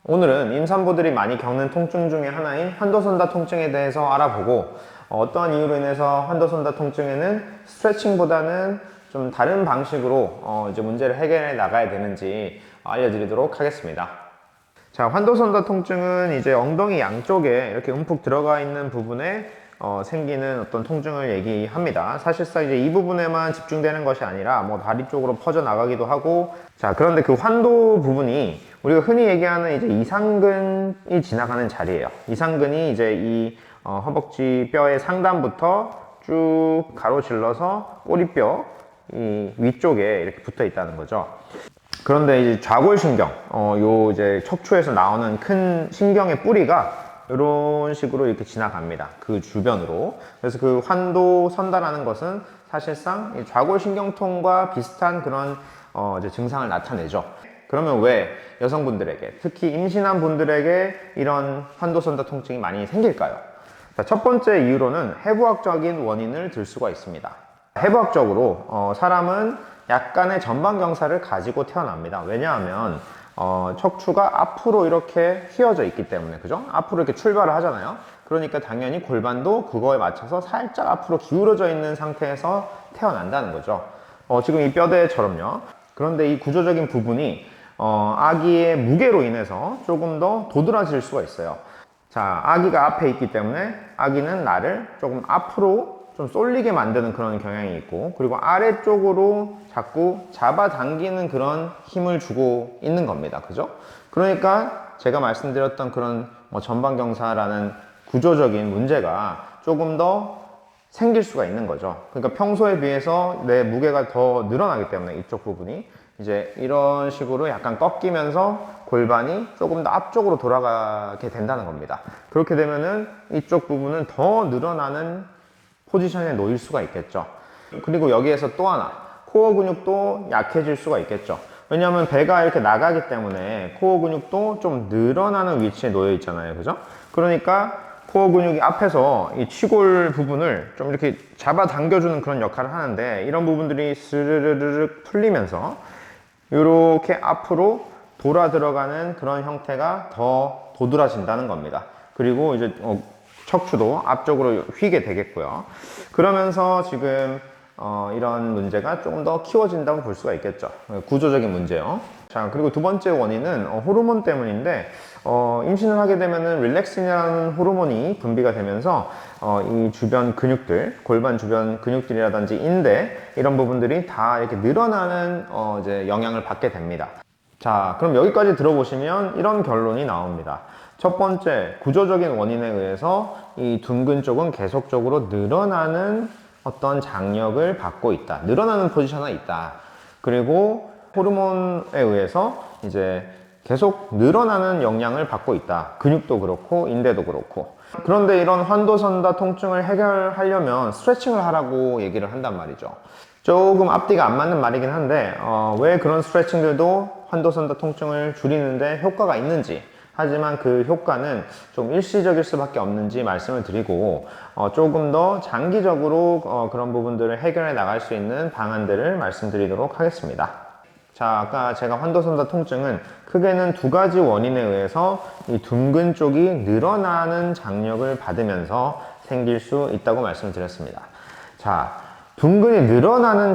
오늘은 임산부들이 많이 겪는 통증 중에 하나인 환도선다 통증에 대해서 알아보고 어떠한 이유로 인해서 환도선다 통증에는 스트레칭보다는 좀 다른 방식으로 이제 문제를 해결해 나가야 되는지 알려드리도록 하겠습니다. 자, 환도선다 통증은 이제 엉덩이 양쪽에 이렇게 움푹 들어가 있는 부분에 생기는 어떤 통증을 얘기합니다. 사실상 이제 이 부분에만 집중되는 것이 아니라 뭐 다리 쪽으로 퍼져 나가기도 하고, 자, 그런데 그 환도 부분이 우리가 흔히 얘기하는 이제 이상근이 지나가는 자리예요. 이상근이 이제 이 허벅지 뼈의 상단부터 쭉 가로질러서 꼬리뼈 이 위쪽에 이렇게 붙어 있다는 거죠. 그런데 이제 좌골신경, 요 이제 척추에서 나오는 큰 신경의 뿌리가 이런 식으로 이렇게 지나갑니다. 그 주변으로. 그래서 그 환도 선다라는 것은 사실상 좌골신경통과 비슷한 그런 이제 증상을 나타내죠. 그러면 왜 여성분들에게, 특히 임신한 분들에게 이런 환도선다 통증이 많이 생길까요? 자, 첫 번째 이유로는 해부학적인 원인을 들 수가 있습니다. 해부학적으로 사람은 약간의 전방경사를 가지고 태어납니다. 왜냐하면 척추가 앞으로 이렇게 휘어져 있기 때문에, 그죠? 앞으로 이렇게 출발을 하잖아요. 그러니까 당연히 골반도 그거에 맞춰서 살짝 앞으로 기울어져 있는 상태에서 태어난다는 거죠. 지금 이 뼈대처럼요. 그런데 이 구조적인 부분이 아기의 무게로 인해서 조금 더 도드라질 수가 있어요. 자, 아기가 앞에 있기 때문에 아기는 나를 조금 앞으로 좀 쏠리게 만드는 그런 경향이 있고, 그리고 아래쪽으로 자꾸 잡아당기는 그런 힘을 주고 있는 겁니다. 그죠? 그러니까 제가 말씀드렸던 그런 전방경사라는 구조적인 문제가 조금 더 생길 수가 있는 거죠. 그러니까 평소에 비해서 내 무게가 더 늘어나기 때문에 이쪽 부분이 이제 이런 식으로 약간 꺾이면서 골반이 조금 더 앞쪽으로 돌아가게 된다는 겁니다. 그렇게 되면은 이쪽 부분은 더 늘어나는 포지션에 놓일 수가 있겠죠. 그리고 여기에서 또 하나, 코어 근육도 약해질 수가 있겠죠. 왜냐하면 배가 이렇게 나가기 때문에 코어 근육도 좀 늘어나는 위치에 놓여 있잖아요. 그죠? 그러니까 코어 근육이 앞에서 이 치골 부분을 좀 이렇게 잡아 당겨주는 그런 역할을 하는데, 이런 부분들이 스르르르 풀리면서 이렇게 앞으로 돌아 들어가는 그런 형태가 더 도드라진다는 겁니다. 그리고 이제 척추도 앞쪽으로 휘게 되겠고요. 그러면서 지금 이런 문제가 조금 더 키워진다고 볼 수가 있겠죠. 구조적인 문제요. 자, 그리고 두 번째 원인은 호르몬 때문인데, 임신을 하게 되면은 릴렉신이라는 호르몬이 분비가 되면서 이 주변 근육들, 골반 주변 근육들이라든지 인대 이런 부분들이 다 이렇게 늘어나는 이제 영향을 받게 됩니다. 자, 그럼 여기까지 들어보시면 이런 결론이 나옵니다. 첫 번째, 구조적인 원인에 의해서 이 둔근 쪽은 계속적으로 늘어나는 어떤 장력을 받고 있다. 늘어나는 포지션에 있다. 그리고 호르몬에 의해서 이제 계속 늘어나는 영향을 받고 있다. 근육도 그렇고 인대도 그렇고. 그런데 이런 환도선다 통증을 해결하려면 스트레칭을 하라고 얘기를 한단 말이죠. 조금 앞뒤가 안 맞는 말이긴 한데 왜 그런 스트레칭들도 환도선다 통증을 줄이는데 효과가 있는지, 하지만 그 효과는 좀 일시적일 수밖에 없는지 말씀을 드리고, 조금 더 장기적으로 그런 부분들을 해결해 나갈 수 있는 방안들을 말씀드리도록 하겠습니다. 자, 아까 제가 환도선다 통증은 크게는 두 가지 원인에 의해서 이 둔근 쪽이 늘어나는 장력을 받으면서 생길 수 있다고 말씀을 드렸습니다. 자, 둔근이 늘어나는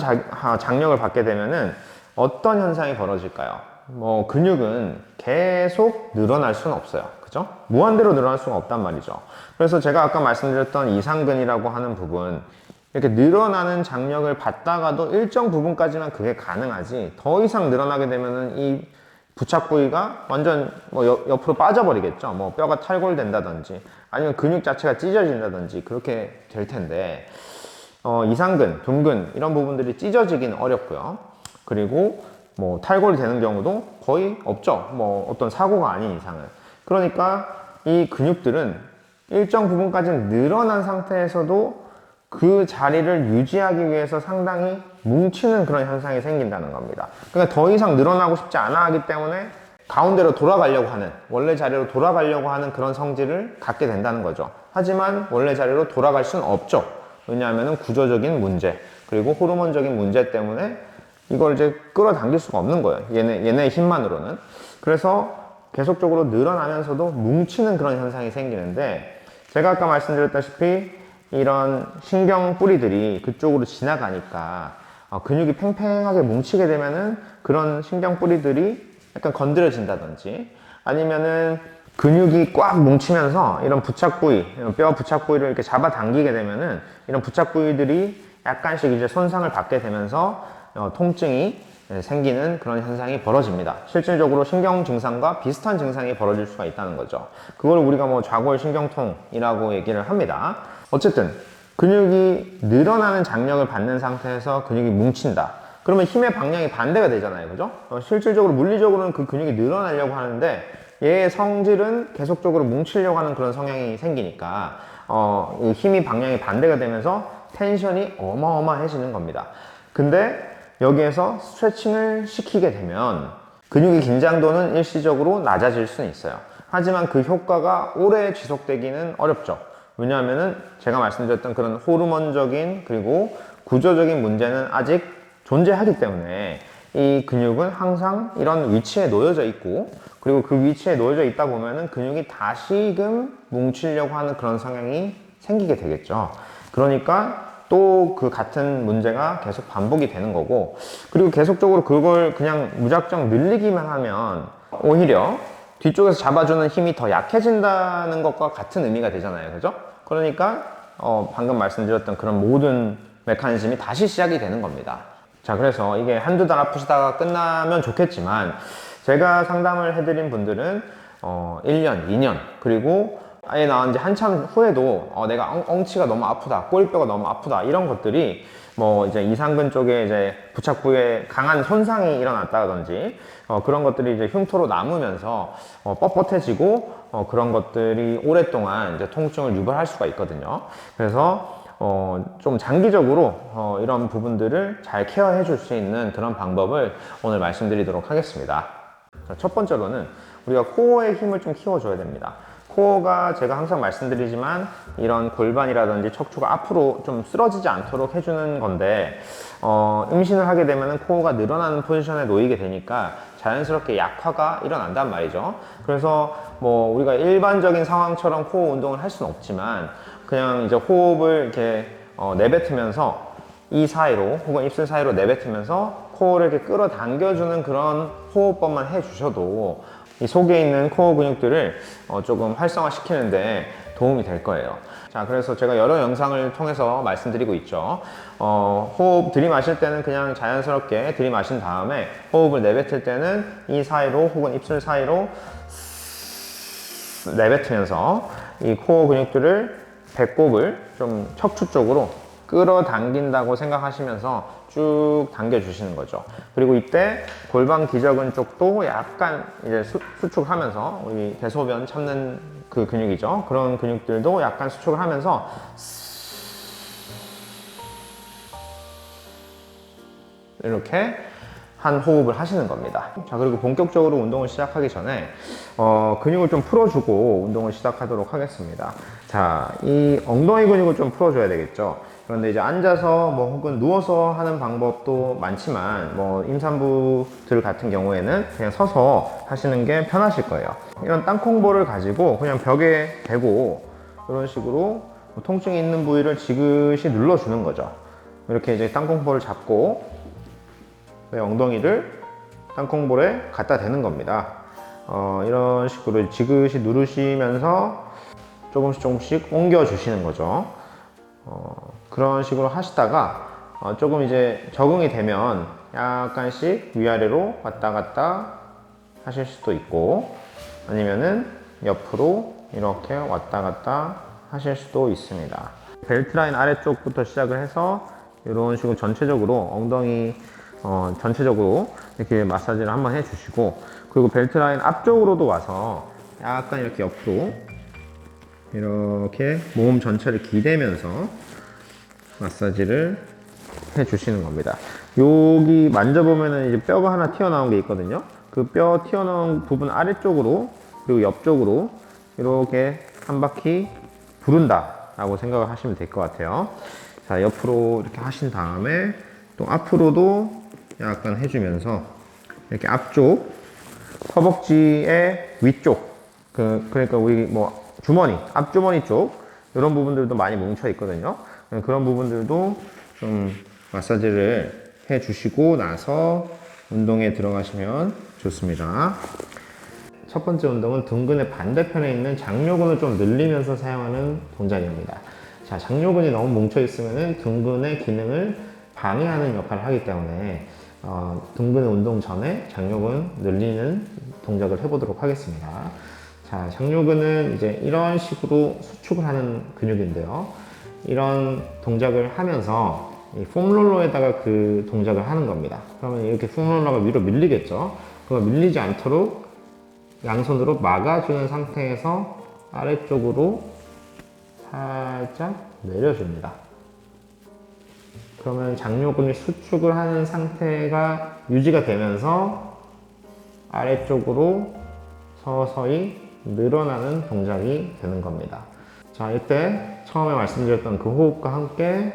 장력을 받게 되면은 어떤 현상이 벌어질까요? 근육은 계속 늘어날 수는 없어요. 그죠? 무한대로 늘어날 수가 없단 말이죠. 그래서 제가 아까 말씀드렸던 이상근이라고 하는 부분, 이렇게 늘어나는 장력을 받다가도 일정 부분까지만 그게 가능하지, 더 이상 늘어나게 되면은 이 부착 부위가 완전 옆으로 빠져버리겠죠. 뼈가 탈골된다든지 아니면 근육 자체가 찢어진다든지 그렇게 될 텐데, 이상근, 둔근 이런 부분들이 찢어지기는 어렵고요. 그리고 탈골이 되는 경우도 거의 없죠. 어떤 사고가 아닌 이상은. 그러니까 이 근육들은 일정 부분까지는 늘어난 상태에서도 그 자리를 유지하기 위해서 상당히 뭉치는 그런 현상이 생긴다는 겁니다. 그러니까 더 이상 늘어나고 싶지 않아 하기 때문에 가운데로 돌아가려고 하는, 원래 자리로 돌아가려고 하는 그런 성질을 갖게 된다는 거죠. 하지만 원래 자리로 돌아갈 수는 없죠. 왜냐하면 구조적인 문제, 그리고 호르몬적인 문제 때문에 이걸 이제 끌어당길 수가 없는 거예요. 얘네의 힘만으로는. 그래서 계속적으로 늘어나면서도 뭉치는 그런 현상이 생기는데, 제가 아까 말씀드렸다시피 이런 신경 뿌리들이 그쪽으로 지나가니까 근육이 팽팽하게 뭉치게 되면은 그런 신경 뿌리들이 약간 건드려진다든지, 아니면은 근육이 꽉 뭉치면서 이런 부착 부위, 이런 뼈 부착 부위를 이렇게 잡아당기게 되면은 이런 부착 부위들이 약간씩 이제 손상을 받게 되면서 통증이 생기는 그런 현상이 벌어집니다. 실질적으로 신경 증상과 비슷한 증상이 벌어질 수가 있다는 거죠. 그걸 우리가 뭐 좌골 신경통이라고 얘기를 합니다. 어쨌든 근육이 늘어나는 장력을 받는 상태에서 근육이 뭉친다. 그러면 힘의 방향이 반대가 되잖아요. 그죠? 실질적으로 물리적으로는 그 근육이 늘어나려고 하는데 얘의 성질은 계속적으로 뭉치려고 하는 그런 성향이 생기니까 이 힘이 방향이 반대가 되면서 텐션이 어마어마해지는 겁니다. 근데 여기에서 스트레칭을 시키게 되면 근육의 긴장도는 일시적으로 낮아질 수는 있어요. 하지만 그 효과가 오래 지속되기는 어렵죠. 왜냐하면은 제가 말씀드렸던 그런 호르몬적인 그리고 구조적인 문제는 아직 존재하기 때문에 이 근육은 항상 이런 위치에 놓여져 있고, 그리고 그 위치에 놓여져 있다 보면은 근육이 다시금 뭉치려고 하는 그런 성향이 생기게 되겠죠. 그러니까 또 그 같은 문제가 계속 반복이 되는 거고, 그리고 계속적으로 그걸 그냥 무작정 늘리기만 하면 오히려 뒤쪽에서 잡아주는 힘이 더 약해진다는 것과 같은 의미가 되잖아요. 그죠? 그러니까 방금 말씀드렸던 그런 모든 메커니즘이 다시 시작이 되는 겁니다. 자, 그래서 이게 한두 달 아프시다가 끝나면 좋겠지만, 제가 상담을 해드린 분들은 1년, 2년, 그리고 아예 나온 지 한참 후에도 내가 엉치가 너무 아프다, 꼬리뼈가 너무 아프다, 이런 것들이 뭐 이제 이상근 쪽에 이제 부착 부위에 강한 손상이 일어났다든지 그런 것들이 이제 흉터로 남으면서 뻣뻣해지고 그런 것들이 오랫동안 이제 통증을 유발할 수가 있거든요. 그래서 좀 장기적으로 이런 부분들을 잘 케어해 줄 수 있는 그런 방법을 오늘 말씀드리도록 하겠습니다. 자, 첫 번째로는 우리가 코어의 힘을 좀 키워줘야 됩니다. 코어가 제가 항상 말씀드리지만 이런 골반이라든지 척추가 앞으로 좀 쓰러지지 않도록 해주는 건데, 임신을 하게 되면 코어가 늘어나는 포지션에 놓이게 되니까 자연스럽게 약화가 일어난단 말이죠. 그래서 뭐 우리가 일반적인 상황처럼 코어 운동을 할 수는 없지만, 그냥 이제 호흡을 이렇게 내뱉으면서 이 사이로 혹은 입술 사이로 내뱉으면서 코어를 이렇게 끌어당겨주는 그런 호흡법만 해주셔도 이 속에 있는 코어 근육들을 조금 활성화시키는데 도움이 될 거예요. 자, 그래서 제가 여러 영상을 통해서 말씀드리고 있죠. 호흡 들이마실 때는 그냥 자연스럽게 들이마신 다음에 호흡을 내뱉을 때는 이 사이로 혹은 입술 사이로 내뱉으면서 이 코어 근육들을, 배꼽을 좀 척추 쪽으로 끌어당긴다고 생각하시면서 쭉 당겨주시는 거죠. 그리고 이때 골반 기저근 쪽도 약간 이제 수축하면서, 우리 대소변 참는 그 근육이죠. 그런 근육들도 약간 수축을 하면서 이렇게 한 호흡을 하시는 겁니다. 자, 그리고 본격적으로 운동을 시작하기 전에 근육을 좀 풀어주고 운동을 시작하도록 하겠습니다. 자, 이 엉덩이 근육을 좀 풀어줘야 되겠죠. 그런데 이제 앉아서 뭐 혹은 누워서 하는 방법도 많지만, 뭐 임산부들 같은 경우에는 그냥 서서 하시는 게 편하실 거예요. 이런 땅콩볼을 가지고 그냥 벽에 대고 이런 식으로 통증이 있는 부위를 지그시 눌러주는 거죠. 이렇게 이제 땅콩볼을 잡고 엉덩이를 땅콩볼에 갖다 대는 겁니다. 이런 식으로 지그시 누르시면서 조금씩 옮겨 주시는 거죠. 그런 식으로 하시다가 조금 이제 적응이 되면 약간씩 위아래로 왔다 갔다 하실 수도 있고, 아니면은 옆으로 이렇게 왔다 갔다 하실 수도 있습니다. 벨트 라인 아래쪽부터 시작을 해서 이런 식으로 전체적으로 엉덩이 전체적으로 이렇게 마사지를 한번 해주시고, 그리고 벨트 라인 앞쪽으로도 와서 약간 이렇게 옆으로 이렇게 몸 전체를 기대면서 마사지를 해주시는 겁니다. 여기 만져보면은 이제 뼈가 하나 튀어나온 게 있거든요. 그 뼈 튀어나온 부분 아래쪽으로 그리고 옆쪽으로 이렇게 한 바퀴 부른다 라고 생각을 하시면 될 것 같아요. 자, 옆으로 이렇게 하신 다음에 또 앞으로도 약간 해주면서 이렇게 앞쪽 허벅지의 위쪽, 그러니까 우리 뭐 주머니, 앞주머니 쪽 이런 부분들도 많이 뭉쳐 있거든요. 그런 부분들도 좀 마사지를 해 주시고 나서 운동에 들어가시면 좋습니다. 첫 번째 운동은 둔근의 반대편에 있는 장요근을 좀 늘리면서 사용하는 동작입니다. 자, 장요근이 너무 뭉쳐 있으면 둔근의 기능을 방해하는 역할을 하기 때문에 둔근의 운동 전에 장요근 늘리는 동작을 해보도록 하겠습니다. 자, 장요근은 이제 이런 식으로 수축을 하는 근육인데요. 이런 동작을 하면서 이 폼롤러에다가 그 동작을 하는 겁니다. 그러면 이렇게 폼롤러가 위로 밀리겠죠. 그거 밀리지 않도록 양손으로 막아주는 상태에서 아래쪽으로 살짝 내려줍니다. 그러면 장요근이 수축을 하는 상태가 유지가 되면서 아래쪽으로 서서히 늘어나는 동작이 되는 겁니다. 자, 이때 처음에 말씀드렸던 그 호흡과 함께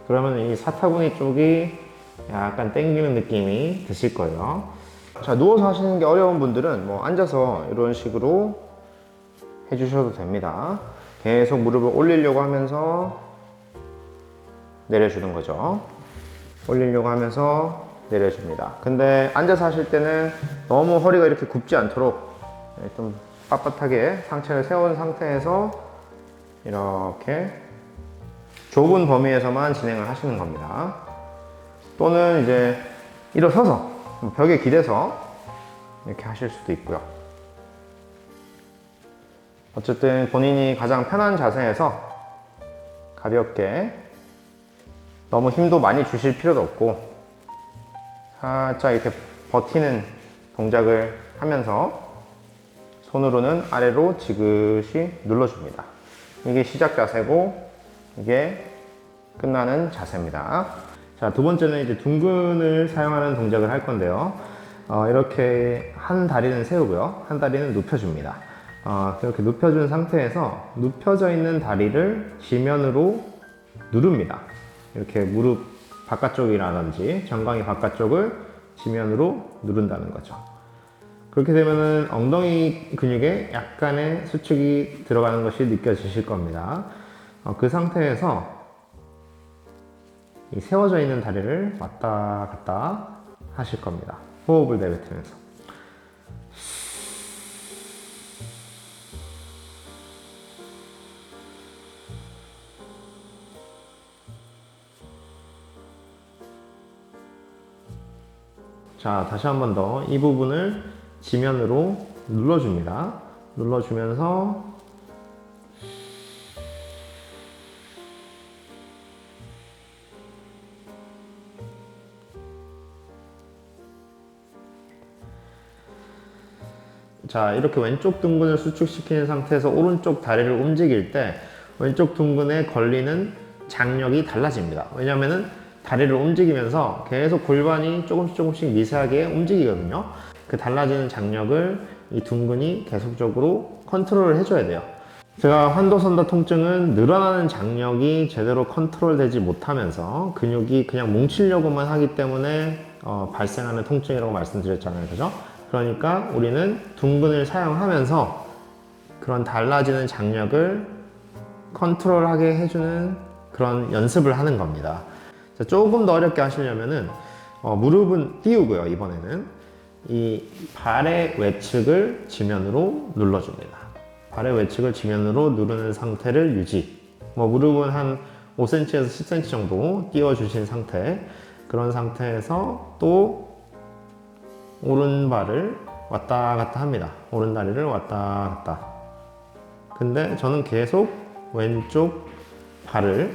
그러면 이 사타구니 쪽이 약간 땡기는 느낌이 드실 거예요. 자, 누워서 하시는 게 어려운 분들은 뭐 앉아서 이런 식으로 해주셔도 됩니다. 계속 무릎을 올리려고 하면서 내려주는 거죠. 올리려고 하면서 내려줍니다. 근데 앉아서 하실 때는 너무 허리가 이렇게 굽지 않도록 좀 빳빳하게 상체를 세운 상태에서 이렇게 좁은 범위에서만 진행을 하시는 겁니다. 또는 이제 일어서서 벽에 기대서 이렇게 하실 수도 있고요. 어쨌든 본인이 가장 편한 자세에서 가볍게 너무 힘도 많이 주실 필요도 없고 살짝 이렇게 버티는 동작을 하면서 손으로는 아래로 지그시 눌러줍니다. 이게 시작 자세고 이게 끝나는 자세입니다. 자, 두 번째는 이제 둔근을 사용하는 동작을 할 건데요. 이렇게 한 다리는 세우고요. 한 다리는 눕혀줍니다. 이렇게 눕혀준 상태에서 눕혀져 있는 다리를 지면으로 누릅니다. 이렇게 무릎 바깥쪽이라든지 정강이 바깥쪽을 지면으로 누른다는 거죠. 그렇게 되면은 엉덩이 근육에 약간의 수축이 들어가는 것이 느껴지실 겁니다. 그 상태에서 이 세워져 있는 다리를 왔다 갔다 하실 겁니다. 호흡을 내뱉으면서. 자, 다시 한 번 더 이 부분을 지면으로 눌러줍니다. 눌러주면서 자, 이렇게 왼쪽 둔근을 수축시키는 상태에서 오른쪽 다리를 움직일 때 왼쪽 둔근에 걸리는 장력이 달라집니다. 왜냐면은 다리를 움직이면서 계속 골반이 조금씩 미세하게 움직이거든요. 그 달라지는 장력을 이 둔근이 계속적으로 컨트롤을 해줘야 돼요. 제가 환도선다 통증은 늘어나는 장력이 제대로 컨트롤되지 못하면서 근육이 그냥 뭉치려고만 하기 때문에 발생하는 통증이라고 말씀드렸잖아요. 그죠? 그러니까 우리는 둔근을 사용하면서 그런 달라지는 장력을 컨트롤하게 해주는 그런 연습을 하는 겁니다. 자, 조금 더 어렵게 하시려면은 무릎은 띄우고요. 이번에는 이 발의 외측을 지면으로 눌러줍니다. 발의 외측을 지면으로 누르는 상태를 유지. 무릎은 한 5cm에서 10cm 정도 띄워주신 상태. 그런 상태에서 또 오른발을 왔다 갔다 합니다. 오른 다리를 왔다 갔다. 근데 저는 계속 왼쪽 발을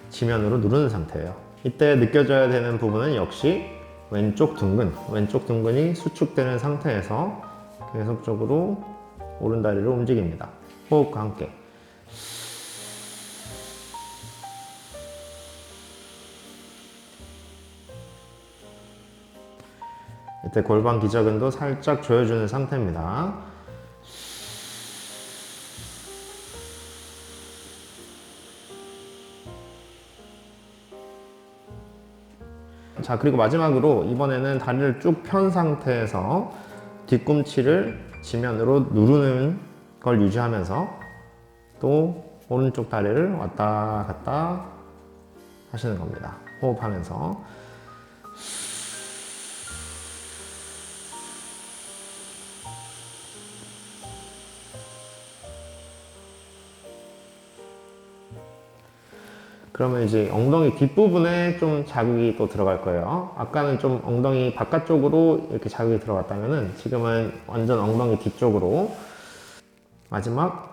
지면으로 누르는 상태예요. 이때 느껴져야 되는 부분은 역시 왼쪽 둔근이 수축되는 상태에서 계속적으로 오른 다리를 움직입니다. 호흡과 함께. 이때 골반 기저근도 살짝 조여주는 상태입니다. 자, 그리고 마지막으로 이번에는 다리를 쭉 편 상태에서 뒤꿈치를 지면으로 누르는 걸 유지하면서 또 오른쪽 다리를 왔다 갔다 하시는 겁니다. 호흡하면서. 그러면 이제 엉덩이 뒷부분에 좀 자극이 또 들어갈 거예요. 아까는 좀 엉덩이 바깥쪽으로 이렇게 자극이 들어갔다면은 지금은 완전 엉덩이 뒤쪽으로. 마지막.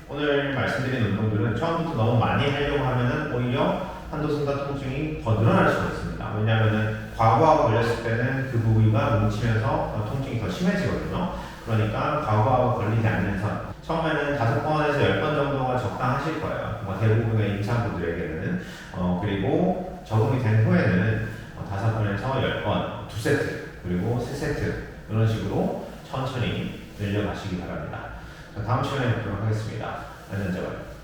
오늘 말씀드린 운동들은 처음부터 너무 많이 하려고 하면은 오히려 한도선다 통증이 더 늘어날 수가 있습니다. 왜냐하면은 과부하가 걸렸을 때는 그 부위가 뭉치면서 통증이 더 심해지거든요. 그러니까 과부하가 걸리지 않는 선. 처음에는 5번에서 10번 정도가 적당하실 거예요. 대부분의 임산부들에게는. 그리고 적응이 된 후에는 5번에서 10번, 2세트, 그리고 3세트 이런 식으로 천천히 늘려가시기 바랍니다. 자, 다음 시간에 뵙도록 하겠습니다. 안전자발.